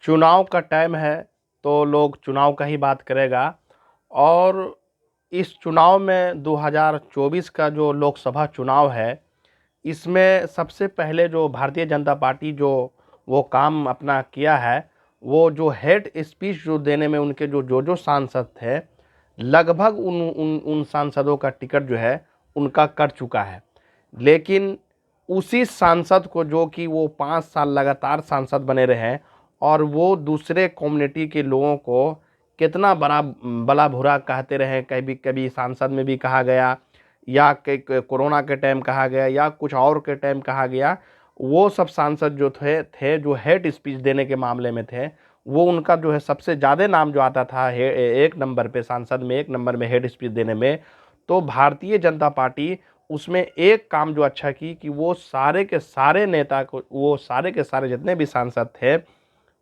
चुनाव का टाइम है तो लोग चुनाव का ही बात करेगा। और इस चुनाव में 2024 का जो लोकसभा चुनाव है, इसमें सबसे पहले जो भारतीय जनता पार्टी जो वो काम अपना किया है, वो जो हेड स्पीच जो देने में उनके जो सांसद थे, लगभग उन उन उन सांसदों का टिकट जो है उनका कट चुका है। लेकिन उसी सांसद को, जो कि वो 5 साल लगातार सांसद बने रहे और वो दूसरे कम्युनिटी के लोगों को कितना बड़ा भला बुरा कहते रहे, कभी कभी सांसद में भी कहा गया, या कोरोना के टाइम कहा गया, या कुछ और के टाइम कहा गया। वो सब सांसद जो थे जो हेड स्पीच देने के मामले में थे, वो उनका जो है सबसे ज़्यादा नाम जो आता था एक नंबर पे, सांसद में एक नंबर में हेड स्पीच देने में। तो भारतीय जनता पार्टी उसमें एक काम जो अच्छा की कि वो सारे के सारे नेता को, वो सारे के सारे जितने भी सांसद थे,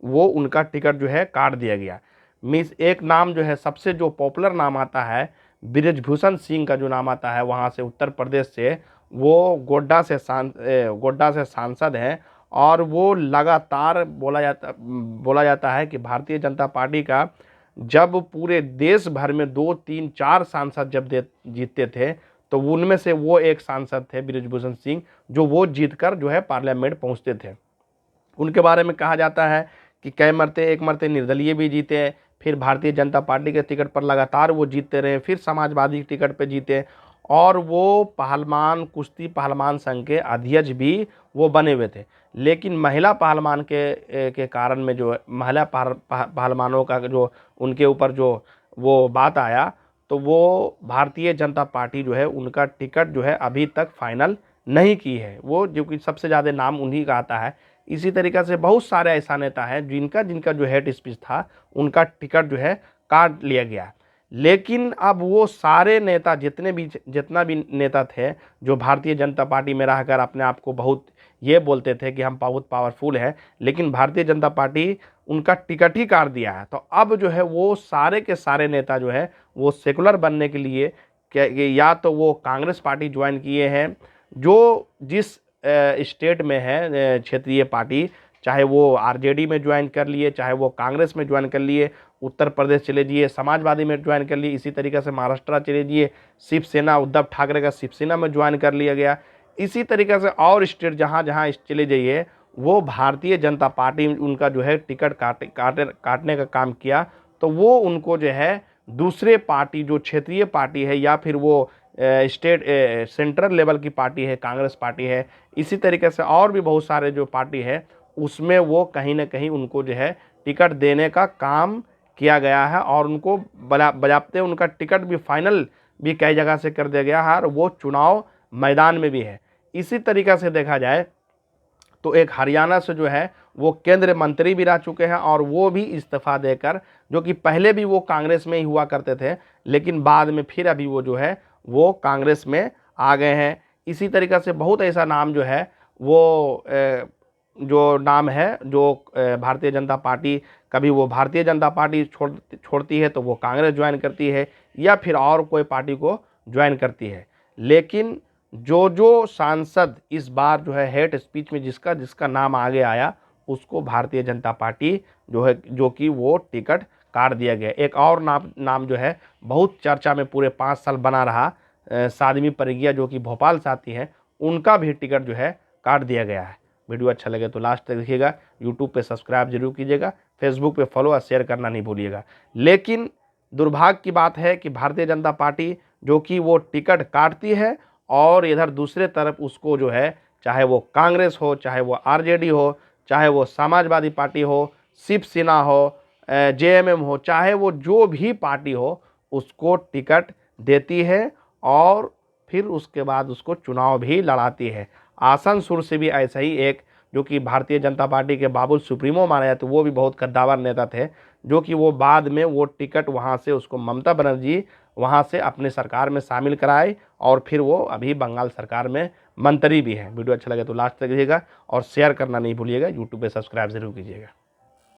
वो उनका टिकट जो है काट दिया गया। मीन्स एक नाम जो है सबसे जो पॉपुलर नाम आता है, बृजभूषण सिंह का जो नाम आता है वहाँ से, उत्तर प्रदेश से, वो गोड्डा से सांसद हैं। और वो लगातार बोला जाता है कि भारतीय जनता पार्टी का जब पूरे देश भर में 2 3 4 सांसद जब जीतते थे, तो उनमें से वो एक सांसद थे बृजभूषण सिंह, जो वो जीतकर जो है पार्लियामेंट पहुंचते थे। उनके बारे में कहा जाता है कि कई मरते, एक मरते निर्दलीय भी जीते, फिर भारतीय जनता पार्टी के टिकट पर लगातार वो जीतते रहे, फिर समाजवादी के टिकट पर जीते, और वो पहलवान, कुश्ती पहलवान संघ के अध्यक्ष भी वो बने हुए थे। लेकिन महिला पहलवान के कारण में जो महिला पहलवानों का जो उनके ऊपर जो वो बात आया, तो वो भारतीय जनता पार्टी जो है उनका टिकट जो है अभी तक फाइनल नहीं की है। वो जो कि सबसे ज़्यादा नाम उन्हीं का आता है। इसी तरीक़े से बहुत सारे ऐसा नेता हैं जिनका जो हेड स्पीच था, उनका टिकट जो है काट लिया गया। लेकिन अब वो सारे नेता, जितना भी नेता थे जो भारतीय जनता पार्टी में रहकर अपने आप को बहुत ये बोलते थे कि हम बहुत पावरफुल हैं, लेकिन भारतीय जनता पार्टी उनका टिकट ही काट दिया है। तो अब जो है वो सारे के सारे नेता जो है वो सेकुलर बनने के लिए या तो वो कांग्रेस पार्टी ज्वाइन किए हैं, जो जिस स्टेट में है क्षेत्रीय पार्टी, चाहे वो आरजेडी में ज्वाइन कर लिए, चाहे वो कांग्रेस में ज्वाइन कर लिए, उत्तर प्रदेश चले जाइए समाजवादी में ज्वाइन कर लिए, इसी तरीके से महाराष्ट्र चले जाइए, शिवसेना, उद्धव ठाकरे का शिवसेना में ज्वाइन कर लिया गया। इसी तरीके से और स्टेट जहाँ जहाँ चले जाइए, वो भारतीय जनता पार्टी उनका जो है टिकट काटने का काम किया। तो वो उनको जो है दूसरे पार्टी, जो क्षेत्रीय पार्टी है, या फिर वो स्टेट सेंट्रल लेवल की पार्टी है, कांग्रेस पार्टी है, इसी तरीके से और भी बहुत सारे जो पार्टी है, उसमें वो कहीं ना कहीं उनको जो है टिकट देने का काम किया गया है। और उनको बजाते उनका टिकट भी फाइनल भी कई जगह से कर दिया गया है, और वो चुनाव मैदान में भी है। इसी तरीक़े से देखा जाए तो एक हरियाणा से जो है वो केंद्रीय मंत्री भी रह चुके हैं, और वो भी इस्तीफा देकर, जो कि पहले भी वो कांग्रेस में ही हुआ करते थे, लेकिन बाद में फिर अभी वो जो है वो कांग्रेस में आ गए हैं। इसी तरीक़े से बहुत ऐसा नाम जो है वो जो नाम है, जो भारतीय जनता पार्टी, कभी वो भारतीय जनता पार्टी छोड़ती है तो वो कांग्रेस ज्वाइन करती है, या फिर और कोई पार्टी को ज्वाइन करती है। लेकिन जो सांसद इस बार जो है हेड स्पीच में जिसका नाम आगे आया, उसको भारतीय जनता पार्टी जो है, जो कि वो टिकट काट दिया गया। एक और नाम जो है बहुत चर्चा में पूरे 5 साल बना रहा, साध्वी प्रज्ञा, जो कि भोपाल से आती हैं, उनका भी टिकट जो है काट दिया गया है। वीडियो अच्छा लगे तो लास्ट तक देखिएगा। यूट्यूब पे सब्सक्राइब जरूर कीजिएगा, फेसबुक पे फॉलो और शेयर करना नहीं भूलिएगा। लेकिन दुर्भाग्य की बात है कि भारतीय जनता पार्टी जो कि वो टिकट काटती है, और इधर दूसरे तरफ उसको जो है, चाहे वो कांग्रेस हो, चाहे वो आरजेडी हो, चाहे वो समाजवादी पार्टी हो, शिवसेना हो, जेएमएम हो, चाहे वो जो भी पार्टी हो, उसको टिकट देती है, और फिर उसके बाद उसको चुनाव भी लड़ाती है। आसनसोल से भी ऐसा ही एक, जो कि भारतीय जनता पार्टी के बाबुल सुप्रीमो माने जाते, वो भी बहुत कद्दावर नेता थे, जो कि वो बाद में वो टिकट वहाँ से उसको ममता बनर्जी वहाँ से अपने सरकार में शामिल कराए, और फिर वो अभी बंगाल सरकार में मंत्री भी हैं। वीडियो अच्छा लगे तो लास्ट तक देखिएगा, और शेयर करना नहीं भूलिएगा। यूट्यूब पे सब्सक्राइब जरूर कीजिएगा।